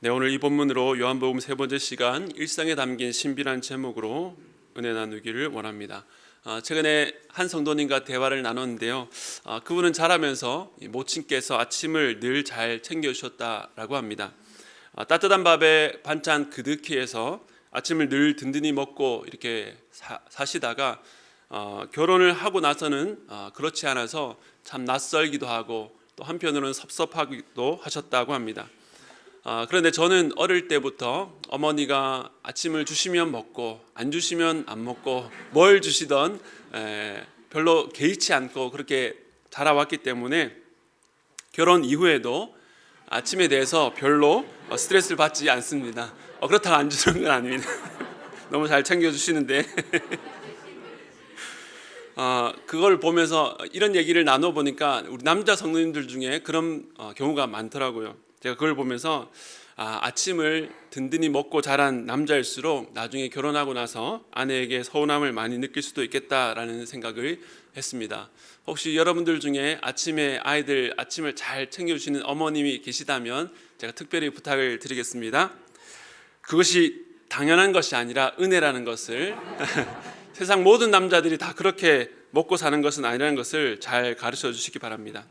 네, 오늘 이 본문으로 요한복음 세 번째 시간 일상에 담긴 신비란 제목으로 은혜 나누기를 원합니다. 최근에 한 성도님과 대화를 나눴는데요. 그분은 자라면서 모친께서 아침을 늘 잘 챙겨주셨다라고 합니다. 따뜻한 밥에 반찬 그득히 해서 아침을 늘 든든히 먹고 이렇게 사시다가 결혼을 하고 나서는 그렇지 않아서 참 낯설기도 하고 또 한편으로는 섭섭하기도 하셨다고 합니다. 그런데 저는 어릴 때부터 어머니가 아침을 주시면 먹고 안 주시면 안 먹고 뭘 주시던 별로 개의치 않고 그렇게 자라왔기 때문에 결혼 이후에도 아침에 대해서 별로 스트레스를 받지 않습니다. 그렇다고 안 주는 건 아닙니다. 너무 잘 챙겨주시는데 그걸 보면서 이런 얘기를 나눠보니까 우리 남자 성도님들 중에 그런 경우가 많더라고요. 제가 그걸 보면서 아침을 든든히 먹고 자란 남자일수록 나중에 결혼하고 나서 아내에게 서운함을 많이 느낄 수도 있겠다라는 생각을 했습니다. 혹시 여러분들 중에 아침에 아이들 아침을 잘 챙겨주시는 어머님이 계시다면 제가 특별히 부탁을 드리겠습니다. 그것이 당연한 것이 아니라 은혜라는 것을 세상 모든 남자들이 다 그렇게 먹고 사는 것은 아니라는 것을 잘 가르쳐 주시기 바랍니다.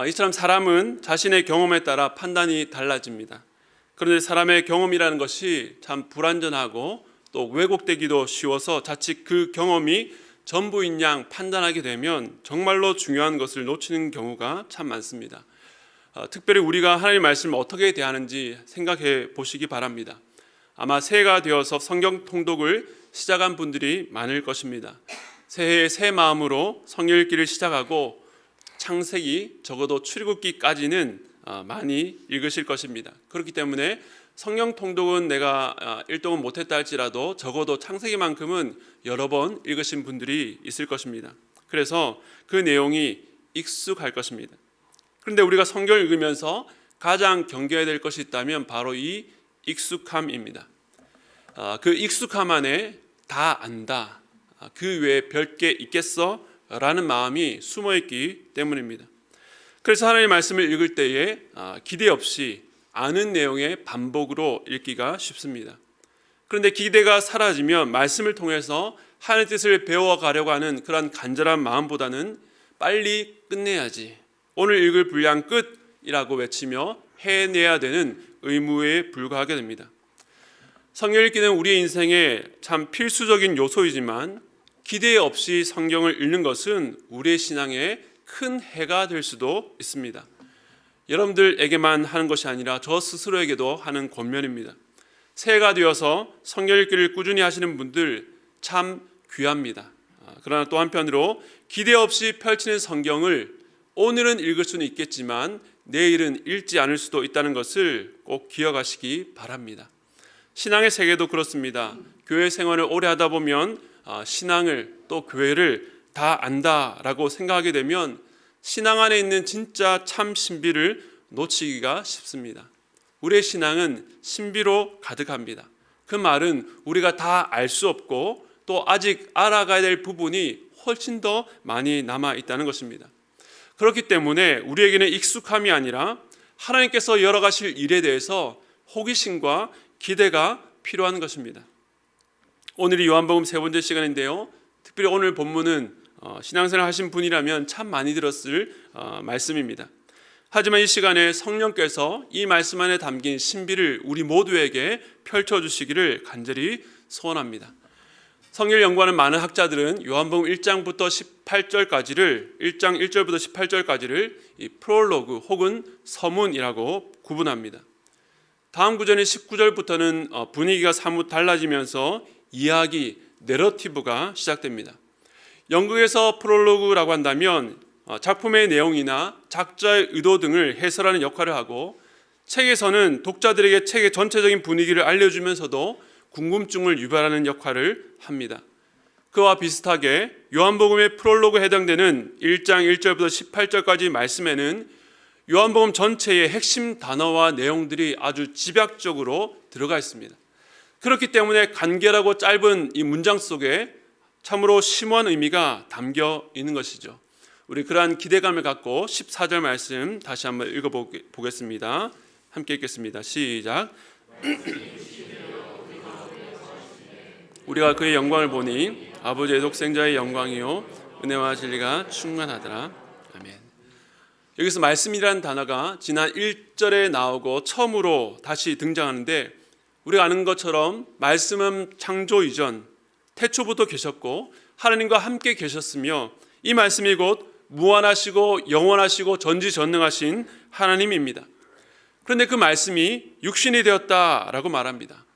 이처럼 사람은 자신의 경험에 따라 판단이 달라집니다. 그런데 사람의 경험이라는 것이 참 불완전하고 또 왜곡되기도 쉬워서 자칫 그 경험이 전부인 양 판단하게 되면 정말로 중요한 것을 놓치는 경우가 참 많습니다. 특별히 우리가 하나님의 말씀을 어떻게 대하는지 생각해 보시기 바랍니다. 아마 새해가 되어서 성경 통독을 시작한 분들이 많을 것입니다. 새해의 새 마음으로 성경 읽기를 시작하고 창세기 적어도 출애굽기까지는 많이 읽으실 것입니다. 그렇기 때문에 성경 통독은 내가 1등은 못했다 할지라도 적어도 창세기만큼은 여러 번 읽으신 분들이 있을 것입니다. 그래서 그 내용이 익숙할 것입니다. 그런데 우리가 성경을 읽으면서 가장 경계해야 될 것이 있다면 바로 이 익숙함입니다. 그 익숙함 안에 다 안다, 그 외에 별게 있겠어? 라는 마음이 숨어있기 때문입니다. 그래서 하나님의 말씀을 읽을 때에 기대 없이 아는 내용의 반복으로 읽기가 쉽습니다. 그런데 기대가 사라지면 말씀을 통해서 하나님의 뜻을 배워가려고 하는 그런 간절한 마음보다는 빨리 끝내야지, 오늘 읽을 분량 끝이라고 외치며 해내야 되는 의무에 불과하게 됩니다. 성경 읽기는 우리의 인생에 참 필수적인 요소이지만 기대 없이 성경을 읽는 것은 우리의 신앙에 큰 해가 될 수도 있습니다. 여러분들에게만 하는 것이 아니라 저 스스로에게도 하는 권면입니다. 새해가 되어서 성경 읽기를 꾸준히 하시는 분들 참 귀합니다. 그러나 또 한편으로 기대 없이 펼치는 성경을 오늘은 읽을 수는 있겠지만 내일은 읽지 않을 수도 있다는 것을 꼭 기억하시기 바랍니다. 신앙의 세계도 그렇습니다. 교회 생활을 오래 하다 보면 신앙을 또 교회를 다 안다라고 생각하게 되면 신앙 안에 있는 진짜 참 신비를 놓치기가 쉽습니다. 우리의 신앙은 신비로 가득합니다. 그 말은 우리가 다 알 수 없고 또 아직 알아가야 될 부분이 훨씬 더 많이 남아 있다는 것입니다. 그렇기 때문에 우리에게는 익숙함이 아니라 하나님께서 열어가실 일에 대해서 호기심과 기대가 필요한 것입니다. 오늘이 요한복음 세 번째 시간인데요. 특별히 오늘 본문은 신앙생활 하신 분이라면 참 많이 들었을 말씀입니다. 하지만 이 시간에 성령께서 이 말씀 안에 담긴 신비를 우리 모두에게 펼쳐주시기를 간절히 소원합니다. 성경을 연구하는 많은 학자들은 요한복음 1장부터 18절까지를 1장 1절부터 18절까지를 이 프롤로그 혹은 서문이라고 구분합니다. 다음 구절인 19절부터는 분위기가 사뭇 달라지면서 이야기, 내러티브가 시작됩니다. 연극에서 프롤로그라고 한다면 작품의 내용이나 작자의 의도 등을 해설하는 역할을 하고, 책에서는 독자들에게 책의 전체적인 분위기를 알려주면서도 궁금증을 유발하는 역할을 합니다. 그와 비슷하게 요한복음의 프롤로그에 해당되는 1장 1절부터 18절까지 말씀에는 요한복음 전체의 핵심 단어와 내용들이 아주 집약적으로 들어가 있습니다. 그렇기 때문에 간결하고 짧은 이 문장 속에 참으로 심오한 의미가 담겨 있는 것이죠. 우리 그러한 기대감을 갖고 14절 말씀 다시 한번 읽어보겠습니다. 함께 읽겠습니다. 시작. 우리가 그의 영광을 보니 아버지의 독생자의 영광이요 은혜와 진리가 충만하더라. 아멘. 여기서 말씀이라는 단어가 지난 1절에 나오고 처음으로 다시 등장하는데, 우리가 아는 것처럼 말씀은 창조 이전 태초부터 계셨고 하나님과 함께 계셨으며, 이 말씀이 곧 무한하시고 영원하시고 전지전능하신 하나님입니다. 그런데 그 말씀이 육신이 되었다라고 말합니다.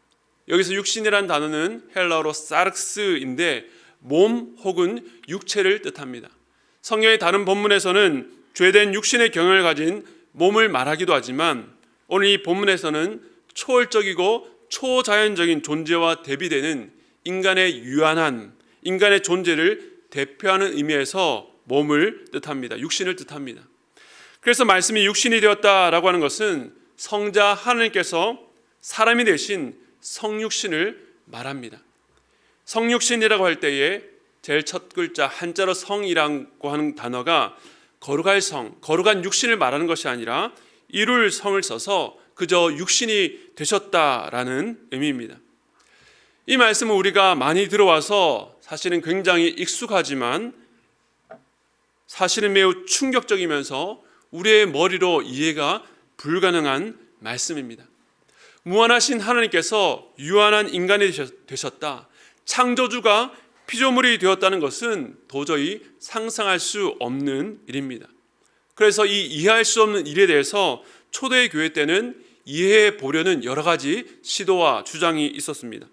여기서 육신이라는 단어는 헬라어로 사르스인데 몸 혹은 육체를 뜻합니다. 성경의 다른 본문에서는 죄된 육신의 경영을 가진 몸을 말하기도 하지만, 오늘 이 본문에서는 초월적이고 초자연적인 존재와 대비되는 인간의 유한한 인간의 존재를 대표하는 의미에서 몸을 뜻합니다. 육신을 뜻합니다. 그래서 말씀이 육신이 되었다라고 하는 것은 성자 하나님께서 사람이 되신 성육신을 말합니다. 성육신이라고 할 때에 제일 첫 글자 한자로 성이라고 하는 단어가 거룩할 성, 거룩한 육신을 말하는 것이 아니라 이룰 성을 써서 그저 육신이 되셨다라는 의미입니다. 이 말씀은 우리가 많이 들어와서 사실은 굉장히 익숙하지만 사실은 매우 충격적이면서 우리의 머리로 이해가 불가능한 말씀입니다. 무한하신 하나님께서 유한한 인간이 되셨다, 창조주가 피조물이 되었다는 것은 도저히 상상할 수 없는 일입니다. 그래서 이 이해할 수 없는 일에 대해서 초대 교회 때는 이해해 보려는 여러 가지 시도와 주장이 있었습니다.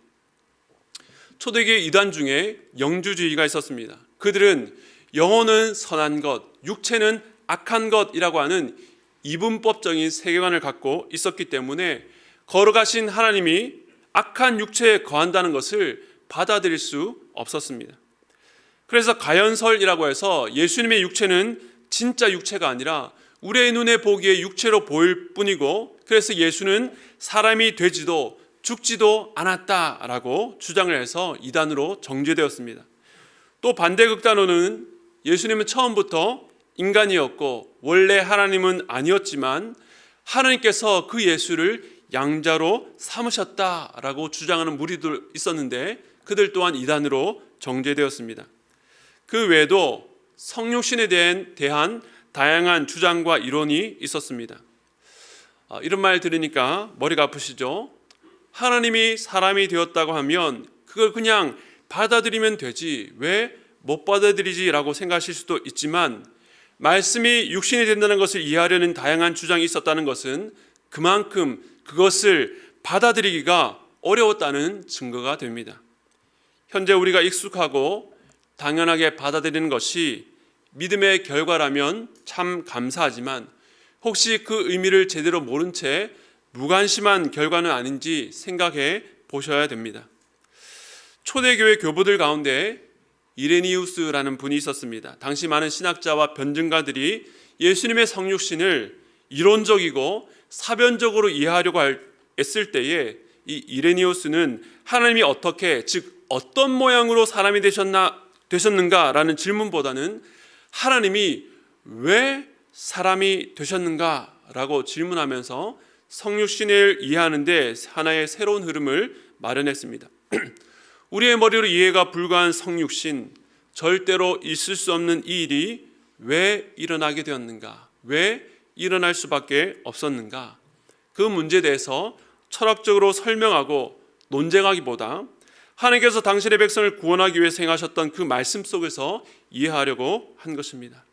초대교회 이단 중에 영주주의가 있었습니다. 그들은 영혼은 선한 것, 육체는 악한 것이라고 하는 이분법적인 세계관을 갖고 있었기 때문에 거룩하신 하나님이 악한 육체에 거한다는 것을 받아들일 수 없었습니다. 그래서 가연설이라고 해서 예수님의 육체는 진짜 육체가 아니라 우리의 눈에 보기에 육체로 보일 뿐이고, 그래서 예수는 사람이 되지도 죽지도 않았다라고 주장을 해서 이단으로 정죄되었습니다. 또 반대 극단으로는 예수님은 처음부터 인간이었고 원래 하나님은 아니었지만 하나님께서 그 예수를 양자로 삼으셨다라고 주장하는 무리들 있었는데, 그들 또한 이단으로 정죄되었습니다. 그 외에도 성육신에 대한 다양한 주장과 이론이 있었습니다. 이런 말 들으니까 머리가 아프시죠? 하나님이 사람이 되었다고 하면 그걸 그냥 받아들이면 되지 왜 못 받아들이지라고 생각하실 수도 있지만, 말씀이 육신이 된다는 것을 이해하려는 다양한 주장이 있었다는 것은 그만큼 그것을 받아들이기가 어려웠다는 증거가 됩니다. 현재 우리가 익숙하고 당연하게 받아들이는 것이 믿음의 결과라면 참 감사하지만, 혹시 그 의미를 제대로 모른 채 무관심한 결과는 아닌지 생각해 보셔야 됩니다. 초대교회 교부들 가운데 이레니우스라는 분이 있었습니다. 당시 많은 신학자와 변증가들이 예수님의 성육신을 이론적이고 사변적으로 이해하려고 했을 때에 이 이레니우스는 하나님이 어떻게, 즉 어떤 모양으로 사람이 되셨는가라는 질문보다는 하나님이 왜 사람이 되셨는가라고 질문하면서 성육신을 이해하는 데 하나의 새로운 흐름을 마련했습니다. 우리의 머리로 이해가 불가한 성육신, 절대로 있을 수 없는 이 일이 왜 일어나게 되었는가, 왜 일어날 수밖에 없었는가, 그 문제에 대해서 철학적으로 설명하고 논쟁하기보다 하나님께서 당신의 백성을 구원하기 위해 행하셨던 그 말씀 속에서 이해하려고 한 것입니다.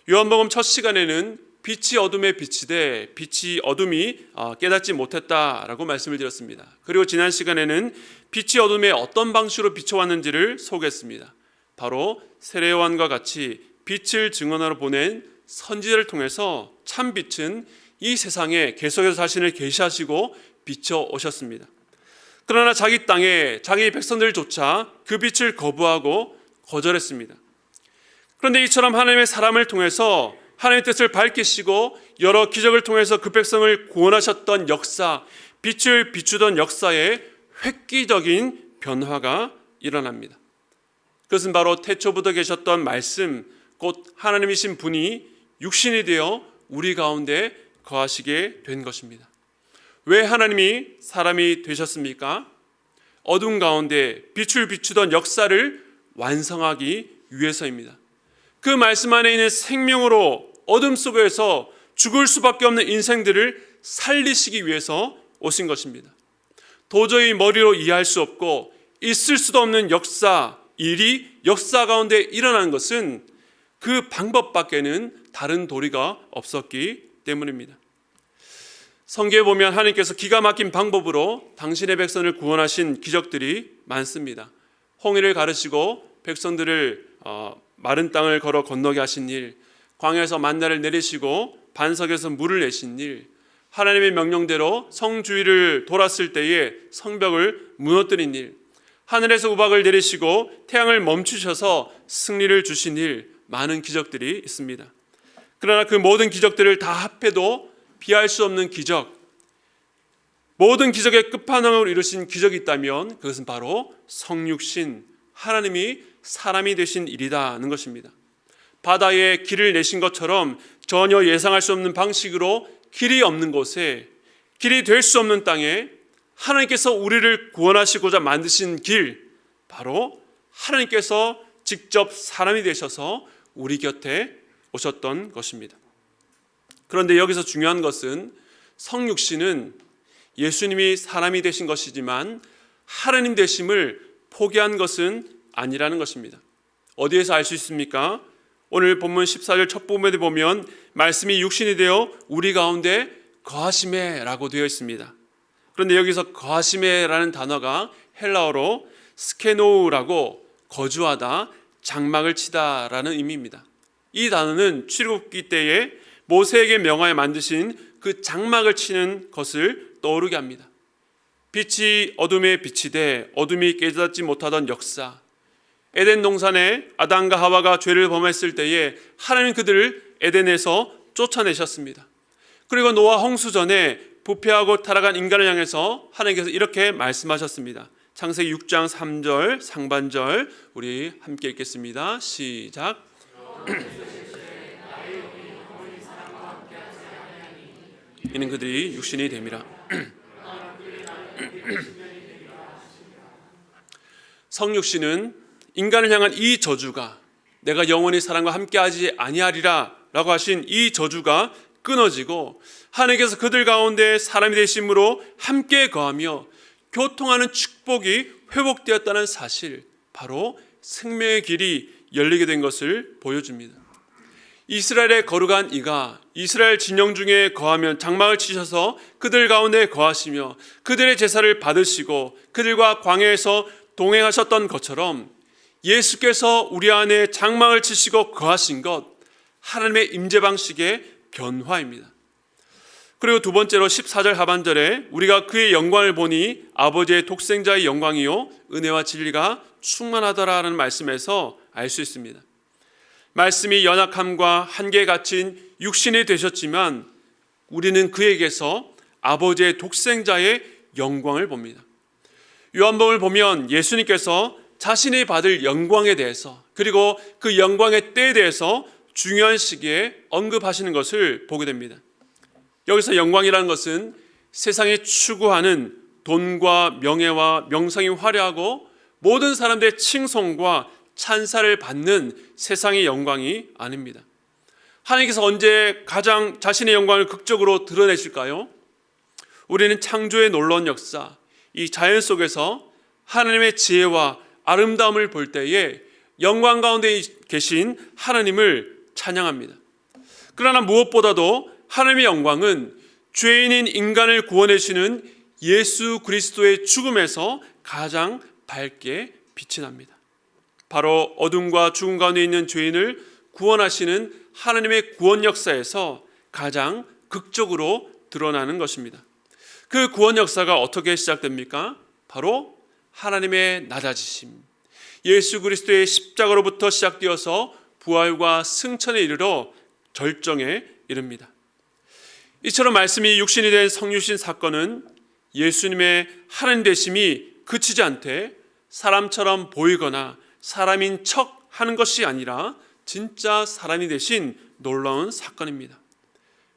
요한복음 첫 시간에는 빛이 어둠에 비치되 빛이 어둠이 깨닫지 못했다라고 말씀을 드렸습니다. 그리고 지난 시간에는 빛이 어둠에 어떤 방식으로 비춰왔는지를 소개했습니다. 바로 세례요한과 같이 빛을 증언하러 보낸 선지자를 통해서 참 빛은 이 세상에 계속해서 자신을 계시하시고 비춰 오셨습니다. 그러나 자기 땅에 자기 백성들조차 그 빛을 거부하고 거절했습니다. 그런데 이처럼 하나님의 사람을 통해서 하나님의 뜻을 밝히시고 여러 기적을 통해서 그 백성을 구원하셨던 역사, 빛을 비추던 역사에 획기적인 변화가 일어납니다. 그것은 바로 태초부터 계셨던 말씀, 곧 하나님이신 분이 육신이 되어 우리 가운데 거하시게 된 것입니다. 왜 하나님이 사람이 되셨습니까? 어둠 가운데 빛을 비추던 역사를 완성하기 위해서입니다. 그 말씀 안에 있는 생명으로 어둠 속에서 죽을 수밖에 없는 인생들을 살리시기 위해서 오신 것입니다. 도저히 머리로 이해할 수 없고 있을 수도 없는 일이 역사 가운데 일어난 것은 그 방법밖에는 다른 도리가 없었기 때문입니다. 성경에 보면 하나님께서 기가 막힌 방법으로 당신의 백성을 구원하신 기적들이 많습니다. 홍해를 가르시고 백성들을 마른 땅을 걸어 건너게 하신 일, 광야에서 만나를 내리시고 반석에서 물을 내신 일, 하나님의 명령대로 성주위를 돌았을 때에 성벽을 무너뜨린 일, 하늘에서 우박을 내리시고 태양을 멈추셔서 승리를 주신 일, 많은 기적들이 있습니다. 그러나 그 모든 기적들을 다 합해도 비할 수 없는 기적, 모든 기적의 끝판왕을 이루신 기적이 있다면 그것은 바로 성육신, 하나님이 사람이 되신 일이라는 것입니다. 바다에 길을 내신 것처럼 전혀 예상할 수 없는 방식으로 길이 없는 곳에, 길이 될 수 없는 땅에 하나님께서 우리를 구원하시고자 만드신 길, 바로 하나님께서 직접 사람이 되셔서 우리 곁에 오셨던 것입니다. 그런데 여기서 중요한 것은 성육신은 예수님이 사람이 되신 것이지만 하나님 되심을 포기한 것은 아니라는 것입니다. 어디에서 알 수 있습니까? 오늘 본문 14절 첫 부분에 보면 말씀이 육신이 되어 우리 가운데 거하시매 라고 되어 있습니다. 그런데 여기서 거하시매라는 단어가 헬라어로 스케노우라고 거주하다, 장막을 치다 라는 의미입니다. 이 단어는 출애굽기 때에 모세에게 명하여 만드신 그 장막을 치는 것을 떠오르게 합니다. 빛이 어둠에 빛이 돼 어둠이 깨닫지 못하던 역사, 에덴 동산에 아담과 하와가 죄를 범했을 때에 하나님 그들을 에덴에서 쫓아내셨습니다. 그리고 노아 홍수 전에 부패하고 타락한 인간을 향해서 하나님께서 이렇게 말씀하셨습니다. 창세기 6장 3절 상반절 우리 함께 읽겠습니다. 시작. 이는 그들이 육신이 됨이라. 성육신은 인간을 향한 이 저주가, 내가 영원히 사람과 함께하지 아니하리라 라고 하신 이 저주가 끊어지고 하나님께서 그들 가운데 사람이 되심으로 함께 거하며 교통하는 축복이 회복되었다는 사실, 바로 생명의 길이 열리게 된 것을 보여줍니다. 이스라엘에 거룩한 이가 이스라엘 진영 중에 거하면 장막을 치셔서 그들 가운데 거하시며 그들의 제사를 받으시고 그들과 광야에서 동행하셨던 것처럼 예수께서 우리 안에 장막을 치시고 거하신 것, 하나님의 임재 방식의 변화입니다. 그리고 두 번째로 14절 하반절에 우리가 그의 영광을 보니 아버지의 독생자의 영광이요 은혜와 진리가 충만하더라라는 말씀에서 알 수 있습니다. 말씀이 연약함과 한계에 갇힌 육신이 되셨지만 우리는 그에게서 아버지의 독생자의 영광을 봅니다. 요한복음을 보면 예수님께서 자신이 받을 영광에 대해서, 그리고 그 영광의 때에 대해서 중요한 시기에 언급하시는 것을 보게 됩니다. 여기서 영광이라는 것은 세상이 추구하는 돈과 명예와 명성이 화려하고 모든 사람들의 칭송과 찬사를 받는 세상의 영광이 아닙니다. 하나님께서 언제 가장 자신의 영광을 극적으로 드러내실까요? 우리는 창조의 놀라운 역사, 이 자연 속에서 하나님의 지혜와 아름다움을 볼 때에 영광 가운데 계신 하나님을 찬양합니다. 그러나 무엇보다도 하나님의 영광은 죄인인 인간을 구원해 주시는 예수 그리스도의 죽음에서 가장 밝게 빛이 납니다. 바로 어둠과 죽음 가운데 있는 죄인을 구원하시는 하나님의 구원 역사에서 가장 극적으로 드러나는 것입니다. 그 구원 역사가 어떻게 시작됩니까? 바로 하나님의 낮아지심, 예수 그리스도의 십자가로부터 시작되어서 부활과 승천에 이르러 절정에 이릅니다. 이처럼 말씀이 육신이 된 성육신 사건은 예수님의 하나님 되심이 그치지 않되 사람처럼 보이거나 사람인 척 하는 것이 아니라 진짜 사람이 되신 놀라운 사건입니다.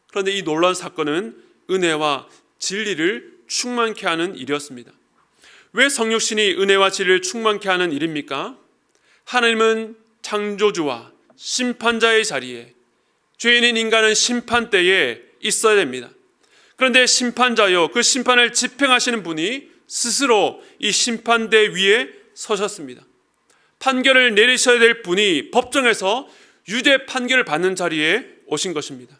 그런데 이 놀라운 사건은 은혜와 진리를 충만케 하는 일이었습니다. 왜 성육신이 은혜와 진리를 충만케 하는 일입니까? 하나님은 창조주와 심판자의 자리에, 죄인인 인간은 심판대에 있어야 됩니다. 그런데 심판자요, 그 심판을 집행하시는 분이 스스로 이 심판대 위에 서셨습니다. 판결을 내리셔야 될 분이 법정에서 유죄 판결을 받는 자리에 오신 것입니다.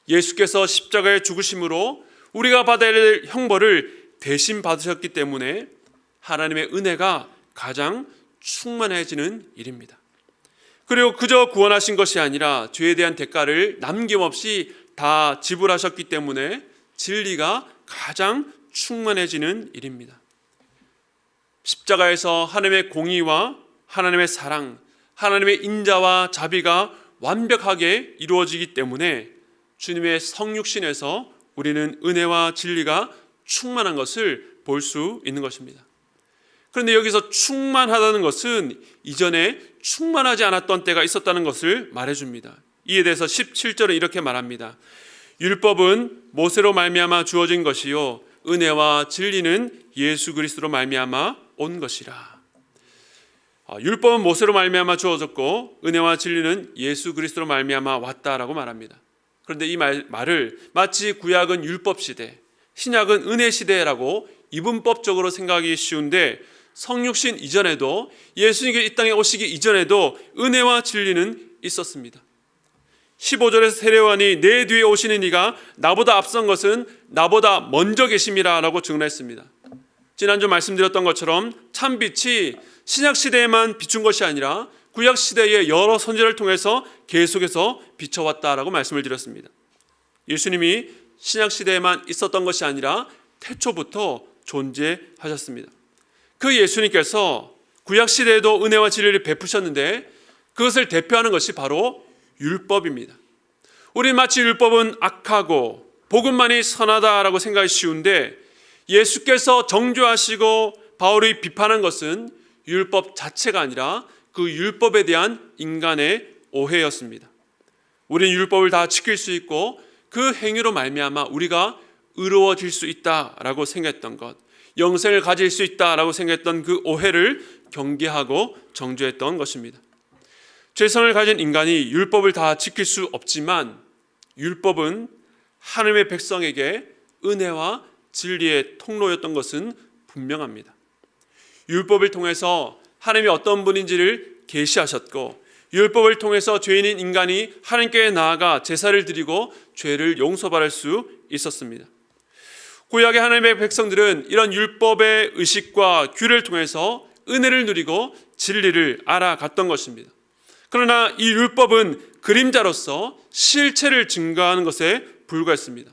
예수께서 십자가의 죽으심으로 우리가 받아야 할 형벌을 대신 받으셨기 때문에 하나님의 은혜가 가장 충만해지는 일입니다. 그리고 그저 구원하신 것이 아니라 죄에 대한 대가를 남김없이 다 지불하셨기 때문에 진리가 가장 충만해지는 일입니다. 십자가에서 하나님의 공의와 하나님의 사랑, 하나님의 인자와 자비가 완벽하게 이루어지기 때문에 주님의 성육신에서 우리는 은혜와 진리가 충만한 것을 볼 수 있는 것입니다. 그런데 여기서 충만하다는 것은 이전에 충만하지 않았던 때가 있었다는 것을 말해줍니다. 이에 대해서 17절은 이렇게 말합니다. 율법은 모세로 말미암아 주어진 것이요 은혜와 진리는 예수 그리스도로 말미암아 온 것이라. 율법은 모세로 말미암아 주어졌고 은혜와 진리는 예수 그리스도로 말미암아 왔다라고 말합니다. 그런데 이 말을 마치 구약은 율법 시대, 신약은 은혜 시대라고 이분법적으로 생각하기 쉬운데 성육신 이전에도, 예수님이 이 땅에 오시기 이전에도 은혜와 진리는 있었습니다. 15절에서 세례요한이 내 뒤에 오시는 이가 나보다 앞선 것은 나보다 먼저 계심이라 라고 증언했습니다. 지난주 말씀드렸던 것처럼 참빛이 신약시대에만 비춘 것이 아니라 구약시대의 여러 선지자를 통해서 계속해서 비춰왔다라고 말씀을 드렸습니다. 예수님이 신약시대에만 있었던 것이 아니라 태초부터 존재하셨습니다. 그 예수님께서 구약시대에도 은혜와 진리를 베푸셨는데 그것을 대표하는 것이 바로 율법입니다. 우리 마치 율법은 악하고 복음만이 선하다라고 생각이 쉬운데 예수께서 정죄하시고 바울이 비판한 것은 율법 자체가 아니라 그 율법에 대한 인간의 오해였습니다. 우리는 율법을 다 지킬 수 있고 그 행위로 말미암아 우리가 의로워질 수 있다라고 생각했던 것, 영생을 가질 수 있다라고 생각했던 그 오해를 경계하고 정죄했던 것입니다. 죄성을 가진 인간이 율법을 다 지킬 수 없지만 율법은 하나님의 백성에게 은혜와 진리의 통로였던 것은 분명합니다. 율법을 통해서 하나님이 어떤 분인지를 계시하셨고 율법을 통해서 죄인인 인간이 하나님께 나아가 제사를 드리고 죄를 용서받을 수 있었습니다. 구약의 하나님의 백성들은 이런 율법의 의식과 규례를 통해서 은혜를 누리고 진리를 알아갔던 것입니다. 그러나 이 율법은 그림자로서 실체를 증거하는 것에 불과했습니다.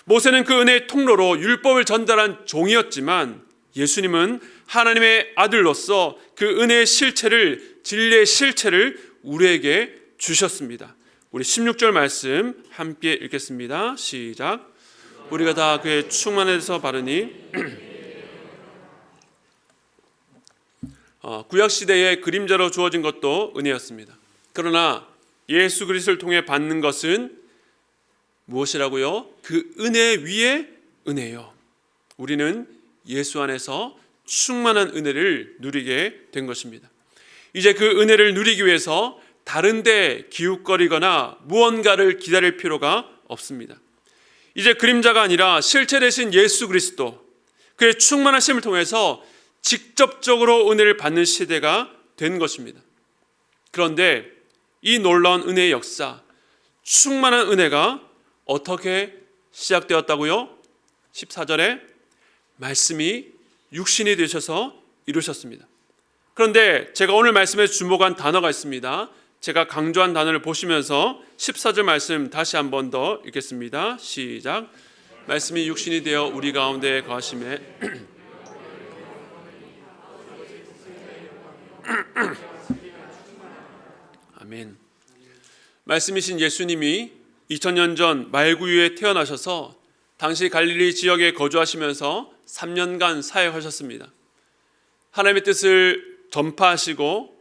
모세는 그 은혜의 통로로 율법을 전달한 종이었지만 예수님은 하나님의 아들로서 그 은혜의 실체를, 진리의 실체를 우리에게 주셨습니다. 우리 16절 말씀 함께 읽겠습니다. 시작. 우리가 다 그의 충만에서 바르니 구약시대의 그림자로 주어진 것도 은혜였습니다. 그러나 예수 그리스도를 통해 받는 것은 무엇이라고요? 그 은혜 위에 은혜요. 우리는 예수 안에서 충만한 은혜를 누리게 된 것입니다. 이제 그 은혜를 누리기 위해서 다른 데 기웃거리거나 무언가를 기다릴 필요가 없습니다. 이제 그림자가 아니라 실체 되신 예수 그리스도, 그의 충만하심을 통해서 직접적으로 은혜를 받는 시대가 된 것입니다. 그런데 이 놀라운 은혜의 역사, 충만한 은혜가 어떻게 시작되었다고요? 14절에 말씀이 육신이 되셔서 이루셨습니다. 그런데 제가 오늘 말씀에 주목한 단어가 있습니다. 제가 강조한 단어를 보시면서 14절 말씀 다시 한 번 더 읽겠습니다. 시작. 말씀이 육신이 되어 우리 가운데 거하심에 아멘. 말씀이신 예수님이 2000년 전 말구유에 태어나셔서 당시 갈릴리 지역에 거주하시면서 3년간 사역하셨습니다. 하나님의 뜻을 전파하시고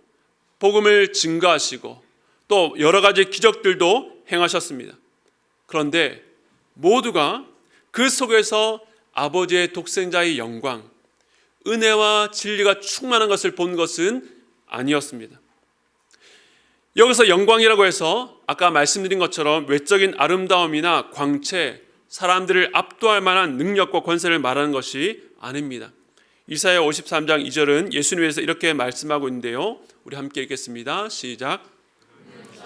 복음을 증거하시고 또 여러 가지 기적들도 행하셨습니다. 그런데 모두가 그 속에서 아버지의 독생자의 영광, 은혜와 진리가 충만한 것을 본 것은 아니었습니다. 여기서 영광이라고 해서 아까 말씀드린 것처럼 외적인 아름다움이나 광채, 사람들을 압도할 만한 능력과 권세를 말하는 것이 아닙니다. 이사야 53장 2절은 예수님에서 이렇게 말씀하고 있는데요. 우리 함께 읽겠습니다. 시작.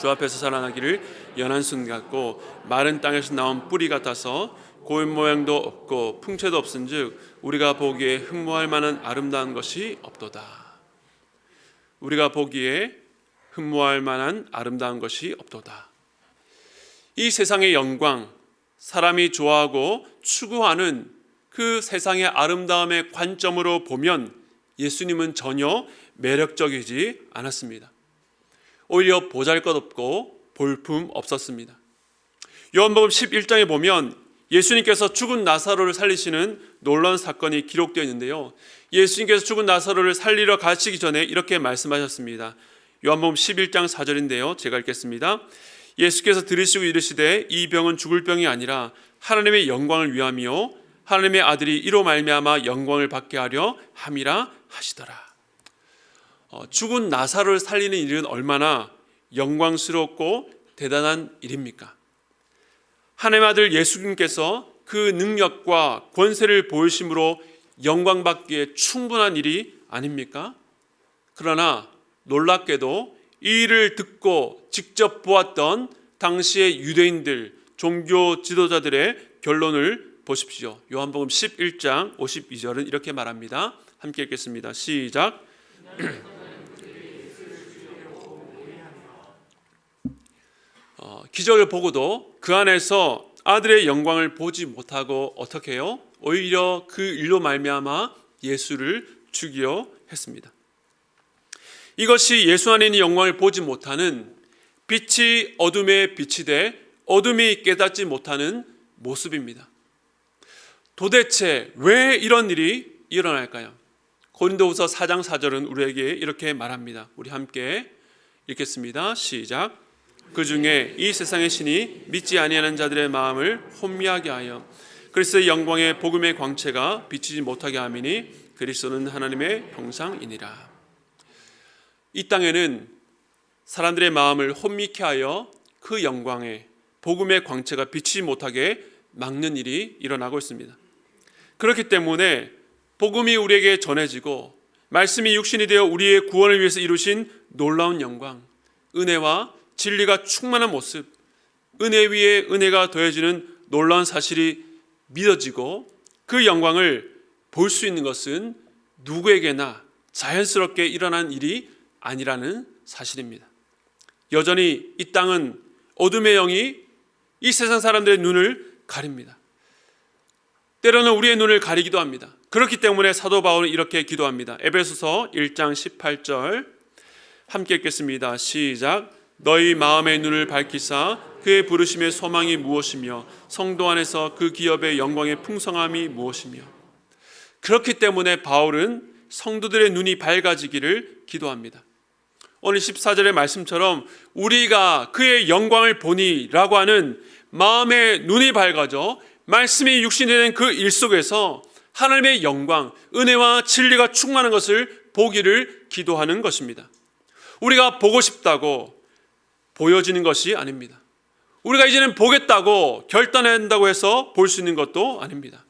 주 앞에서 살아나기를 연한 순 같고 마른 땅에서 나온 뿌리 같아서 고운 모양도 없고 풍채도 없은즉 우리가 보기에 흠모할 만한 아름다운 것이 없도다. 우리가 보기에 흠모할 만한 아름다운 것이 없도다. 이 세상의 영광, 사람이 좋아하고 추구하는 그 세상의 아름다움의 관점으로 보면 예수님은 전혀 매력적이지 않았습니다. 오히려 보잘것없고 볼품 없었습니다. 요한복음 11장에 보면 예수님께서 죽은 나사로를 살리시는 놀라운 사건이 기록되어 있는데요. 예수님께서 죽은 나사로를 살리러 가시기 전에 이렇게 말씀하셨습니다. 요한복음 11장 4절인데요. 제가 읽겠습니다. 예수께서 들으시고 이르시되 이 병은 죽을 병이 아니라 하나님의 영광을 위함이요 하나님의 아들이 이로 말미암아 영광을 받게 하려 함이라 하시더라. 죽은 나사로를 살리는 일은 얼마나 영광스럽고 대단한 일입니까? 하나님의 아들 예수님께서 그 능력과 권세를 보이심으로 영광받기에 충분한 일이 아닙니까? 그러나 놀랍게도 이 일을 듣고 직접 보았던 당시의 유대인들, 종교 지도자들의 결론을 보십시오. 요한복음 11장 52절은 이렇게 말합니다. 함께 읽겠습니다. 시작. 기적을 보고도 그 안에서 아들의 영광을 보지 못하고 어떻게 해요? 오히려 그 일로 말미암아 예수를 죽이려 했습니다. 이것이 예수 안에 있는 영광을 보지 못하는, 빛이 어둠에 빛이 돼 어둠이 깨닫지 못하는 모습입니다. 도대체 왜 이런 일이 일어날까요? 고린도후서 4장 4절은 우리에게 이렇게 말합니다. 우리 함께 읽겠습니다. 시작. 그 중에 이 세상의 신이 믿지 아니하는 자들의 마음을 혼미하게 하여 그리스도의 영광의 복음의 광채가 비치지 못하게 함이니 그리스도는 하나님의 형상이니라. 이 땅에는 사람들의 마음을 혼미케 하여 그 영광의 복음의 광채가 비치지 못하게 막는 일이 일어나고 있습니다. 그렇기 때문에 복음이 우리에게 전해지고 말씀이 육신이 되어 우리의 구원을 위해서 이루신 놀라운 영광, 은혜와 진리가 충만한 모습, 은혜 위에 은혜가 더해지는 놀라운 사실이 믿어지고 그 영광을 볼 수 있는 것은 누구에게나 자연스럽게 일어난 일이 아니라는 사실입니다. 여전히 이 땅은 어둠의 영이 이 세상 사람들의 눈을 가립니다. 때로는 우리의 눈을 가리기도 합니다. 그렇기 때문에 사도 바울은 이렇게 기도합니다. 에베소서 1장 18절 함께 읽겠습니다. 시작. 너희 마음의 눈을 밝히사 그의 부르심의 소망이 무엇이며 성도 안에서 그 기업의 영광의 풍성함이 무엇이며. 그렇기 때문에 바울은 성도들의 눈이 밝아지기를 기도합니다. 오늘 14절의 말씀처럼 우리가 그의 영광을 보니 라고 하는 마음의 눈이 밝아져 말씀이 육신이 된 그 일 속에서 하나님의 영광, 은혜와 진리가 충만한 것을 보기를 기도하는 것입니다. 우리가 보고 싶다고 보여지는 것이 아닙니다. 우리가 이제는 보겠다고 결단한다고 해서 볼 수 있는 것도 아닙니다.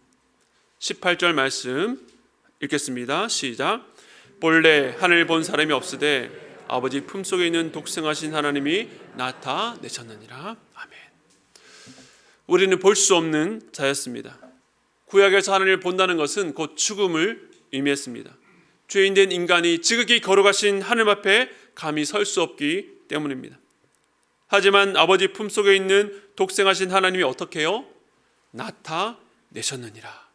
18절 말씀 읽겠습니다. 시작. 본래 하늘 본 사람이 없으되 아버지 품속에 있는 독생하신 하나님이 나타내셨느니라. 아멘. 우리는 볼 수 없는 자였습니다. 구약에서 하나님을 본다는 것은 곧 죽음을 의미했습니다. 죄인된 인간이 지극히 거룩하신 하나님 앞에 감히 설 수 없기 때문입니다. 하지만 아버지 품속에 있는 독생하신 하나님이 어떻게 해요? 나타내셨느니라.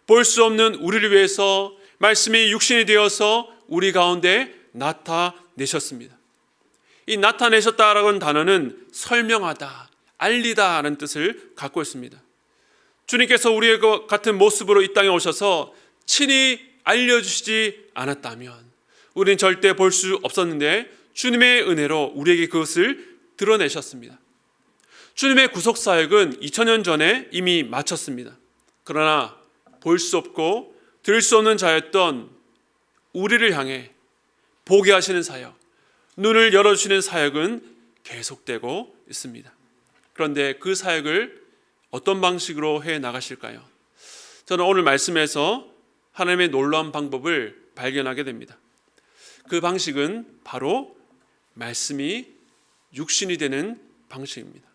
볼 수 없는 우리를 위해서 말씀이 육신이 되어서 우리 가운데 나타내셨습니다. 이 나타내셨다라는 단어는 설명하다, 알리다 라는 뜻을 갖고 있습니다. 주님께서 우리의 같은 모습으로 이 땅에 오셔서 친히 알려주시지 않았다면 우리는 절대 볼 수 없었는데 주님의 은혜로 우리에게 그것을 드러내셨습니다. 주님의 구속 사역은 2000년 전에 이미 마쳤습니다. 그러나 볼 수 없고 들을 수 없는 자였던 우리를 향해 보게 하시는 사역, 눈을 열어주시는 사역은 계속되고 있습니다. 그런데 그 사역을 어떤 방식으로 해 나가실까요? 저는 오늘 말씀에서 하나님의 놀라운 방법을 발견하게 됩니다. 그 방식은 바로 말씀이 육신이 되는 방식입니다.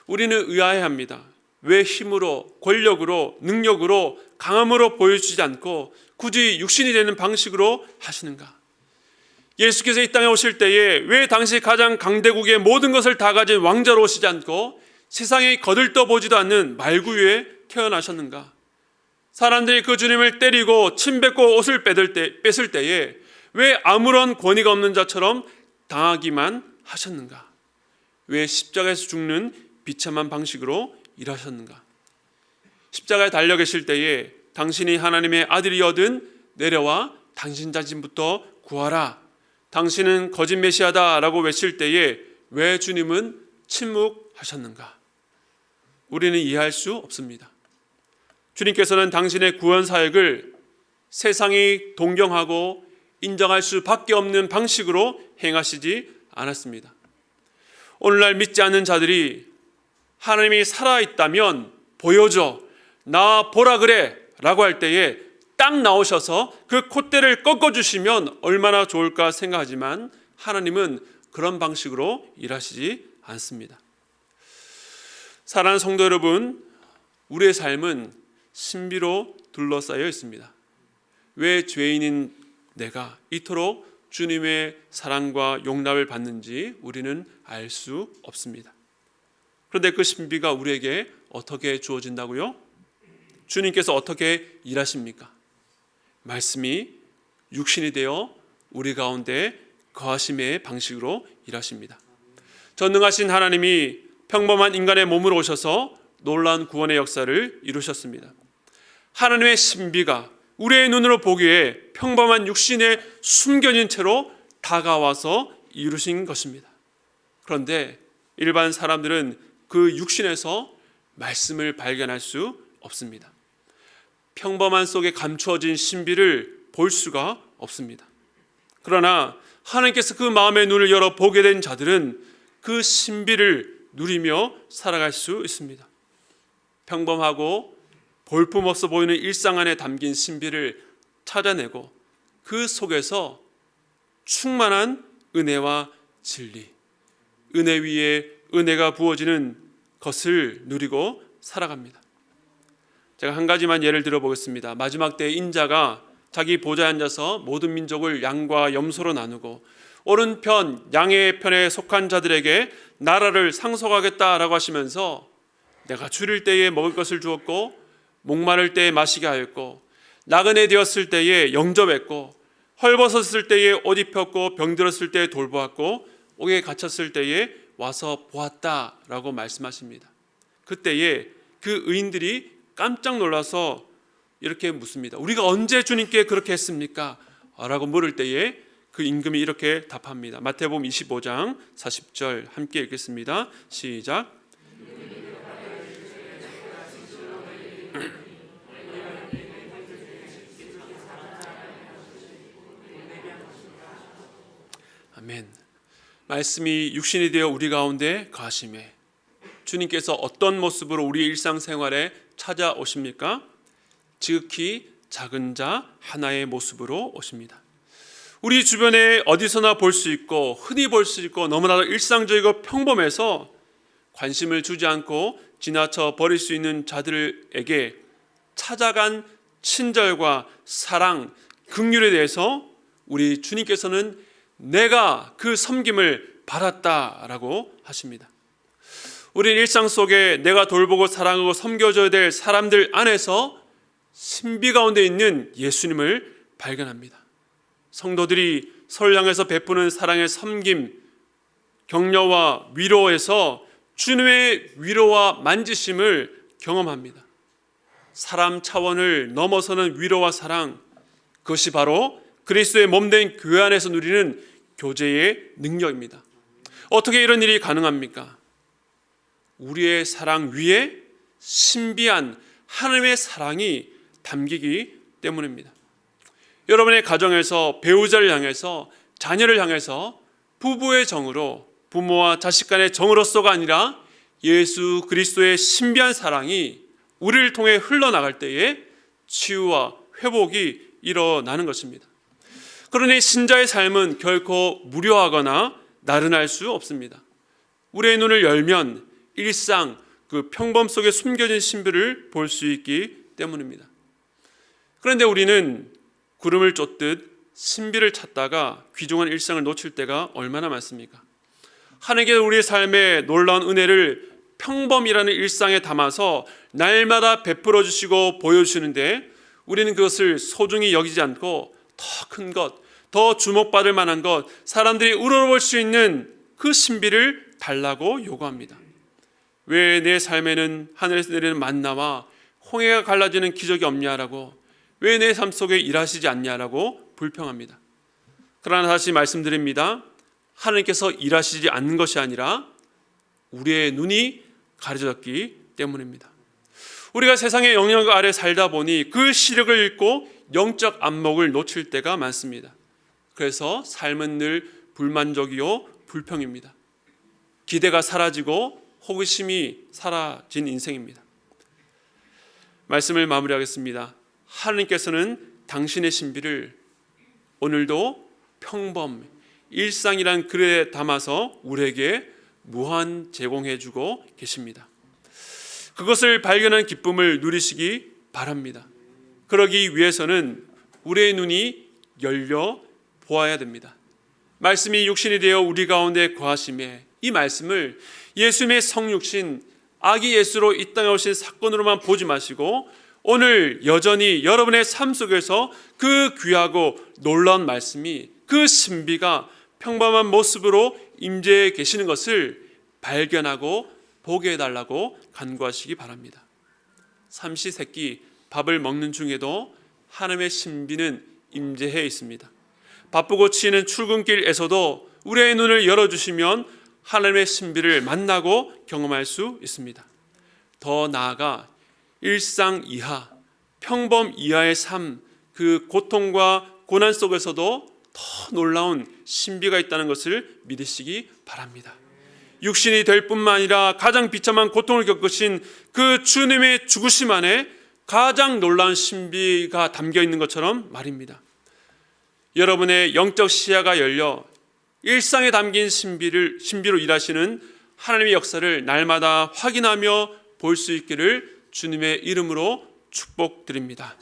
우리는 의아해합니다. 왜 힘으로, 권력으로, 능력으로, 강함으로 보여주지 않고 굳이 육신이 되는 방식으로 하시는가? 예수께서 이 땅에 오실 때에 왜 당시 가장 강대국의 모든 것을 다 가진 왕자로 오시지 않고 세상에 거들떠보지도 않는 말구유에 태어나셨는가? 사람들이 그 주님을 때리고 침뱉고 옷을 뺐을 때에 왜 아무런 권위가 없는 자처럼 당하기만 하셨는가? 왜 십자가에서 죽는 비참한 방식으로 일하셨는가? 십자가에 달려 계실 때에 당신이 하나님의 아들이거든 내려와 당신 자신부터 구하라. 당신은 거짓 메시아다라고 외칠 때에 왜 주님은 침묵하셨는가? 우리는 이해할 수 없습니다. 주님께서는 당신의 구원 사역을 세상이 동경하고 인정할 수밖에 없는 방식으로 행하시지 않았습니다. 오늘날 믿지 않는 자들이 하나님이 살아있다면 보여줘, 나 보라 그래 라고 할 때에 딱 나오셔서 그 콧대를 꺾어주시면 얼마나 좋을까 생각하지만 하나님은 그런 방식으로 일하시지 않습니다. 사랑하는 성도 여러분, 우리의 삶은 신비로 둘러싸여 있습니다. 왜 죄인인 내가 이토록 주님의 사랑과 용납을 받는지 우리는 알 수 없습니다. 그런데 그 신비가 우리에게 어떻게 주어진다고요? 주님께서 어떻게 일하십니까? 말씀이 육신이 되어 우리 가운데 거하심의 방식으로 일하십니다. 전능하신 하나님이 평범한 인간의 몸으로 오셔서 놀라운 구원의 역사를 이루셨습니다. 하나님의 신비가 우리의 눈으로 보기에 평범한 육신에 숨겨진 채로 다가와서 이루신 것입니다. 그런데 일반 사람들은 그 육신에서 말씀을 발견할 수 없습니다. 평범한 속에 감추어진 신비를 볼 수가 없습니다. 그러나 하나님께서 그 마음의 눈을 열어 보게 된 자들은 그 신비를 누리며 살아갈 수 있습니다. 평범하고 볼품없어 보이는 일상 안에 담긴 신비를 찾아내고 그 속에서 충만한 은혜와 진리, 은혜 위에 은혜가 부어지는 것을 누리고 살아갑니다. 제가 한 가지만 예를 들어보겠습니다. 마지막 때 인자가 자기 보좌에 앉아서 모든 민족을 양과 염소로 나누고 오른편 양의 편에 속한 자들에게 나라를 상속하겠다라고 하시면서 내가 줄일 때에 먹을 것을 주었고 목마를 때에 마시게 하였고 나그네 되었을 때에 영접했고 헐벗었을 때에 옷 입혔고 병들었을 때에 돌보았고 옥에 갇혔을 때에 와서 보았다라고 말씀하십니다. 그때에 그 의인들이 깜짝 놀라서 이렇게 묻습니다. 우리가 언제 주님께 그렇게 했습니까? 라고 물을 때에 그 임금이 이렇게 답합니다. 마태복음 25장 40절 함께 읽겠습니다. 시작. 아멘. 말씀이 육신이 되어 우리 가운데 거하심에 주님께서 어떤 모습으로 우리 일상생활에 찾아오십니까? 지극히 작은 자 하나의 모습으로 오십니다. 우리 주변에 어디서나 볼 수 있고 흔히 볼 수 있고 너무나도 일상적이고 평범해서 관심을 주지 않고 지나쳐 버릴 수 있는 자들에게 찾아간 친절과 사랑, 긍휼에 대해서 우리 주님께서는 내가 그 섬김을 받았다라고 하십니다. 우리는 일상 속에 내가 돌보고 사랑하고 섬겨줘야 될 사람들 안에서 신비 가운데 있는 예수님을 발견합니다. 성도들이 서로 향해서 베푸는 사랑의 섬김, 격려와 위로에서 주님의 위로와 만지심을 경험합니다. 사람 차원을 넘어서는 위로와 사랑, 그것이 바로 그리스도의 몸된 교회 안에서 누리는 교제의 능력입니다. 어떻게 이런 일이 가능합니까? 우리의 사랑 위에 신비한 하나님의 사랑이 담기기 때문입니다. 여러분의 가정에서 배우자를 향해서, 자녀를 향해서 부부의 정으로, 부모와 자식 간의 정으로서가 아니라 예수 그리스도의 신비한 사랑이 우리를 통해 흘러나갈 때에 치유와 회복이 일어나는 것입니다. 그러니 신자의 삶은 결코 무료하거나 나른할 수 없습니다. 우리의 눈을 열면 일상, 그 평범 속에 숨겨진 신비를 볼 수 있기 때문입니다. 그런데 우리는 구름을 쫓듯 신비를 찾다가 귀중한 일상을 놓칠 때가 얼마나 많습니까? 하나님께서 우리의 삶에 놀라운 은혜를 평범이라는 일상에 담아서 날마다 베풀어 주시고 보여주시는데 우리는 그것을 소중히 여기지 않고 더 큰 것, 더 주목받을 만한 것, 사람들이 우러러볼 수 있는 그 신비를 달라고 요구합니다. 왜 내 삶에는 하늘에서 내리는 만나와 홍해가 갈라지는 기적이 없냐라고, 왜 내 삶 속에 일하시지 않냐라고 불평합니다. 그러나 다시 말씀드립니다. 하나님께서 일하시지 않는 것이 아니라 우리의 눈이 가려졌기 때문입니다. 우리가 세상의 영역 아래 살다 보니 그 시력을 잃고 영적 안목을 놓칠 때가 많습니다. 그래서 삶은 늘 불만족이요 불평입니다. 기대가 사라지고 호기심이 사라진 인생입니다. 말씀을 마무리하겠습니다. 하나님께서는 당신의 신비를 오늘도 평범, 일상이란 글에 담아서 우리에게 무한 제공해주고 계십니다. 그것을 발견한 기쁨을 누리시기 바랍니다. 그러기 위해서는 우리의 눈이 열려 보아야 됩니다. 말씀이 육신이 되어 우리 가운데 거하심에, 이 말씀을 예수님의 성육신, 아기 예수로 이 땅에 오신 사건으로만 보지 마시고 오늘 여전히 여러분의 삶 속에서 그 귀하고 놀라운 말씀이, 그 신비가 평범한 모습으로 임재해 계시는 것을 발견하고 보게 해달라고 간구하시기 바랍니다. 삼시세끼 밥을 먹는 중에도 하나님의 신비는 임재해 있습니다. 바쁘고 치이는 출근길에서도 우리의 눈을 열어주시면 하나님의 신비를 만나고 경험할 수 있습니다. 더 나아가 일상 이하, 평범 이하의 삶, 그 고통과 고난 속에서도 더 놀라운 신비가 있다는 것을 믿으시기 바랍니다. 육신이 될 뿐만 아니라 가장 비참한 고통을 겪으신 그 주님의 죽으심 안에 가장 놀라운 신비가 담겨 있는 것처럼 말입니다. 여러분의 영적 시야가 열려 일상에 담긴 신비로 일하시는 하나님의 역사를 날마다 확인하며 볼 수 있기를 주님의 이름으로 축복드립니다.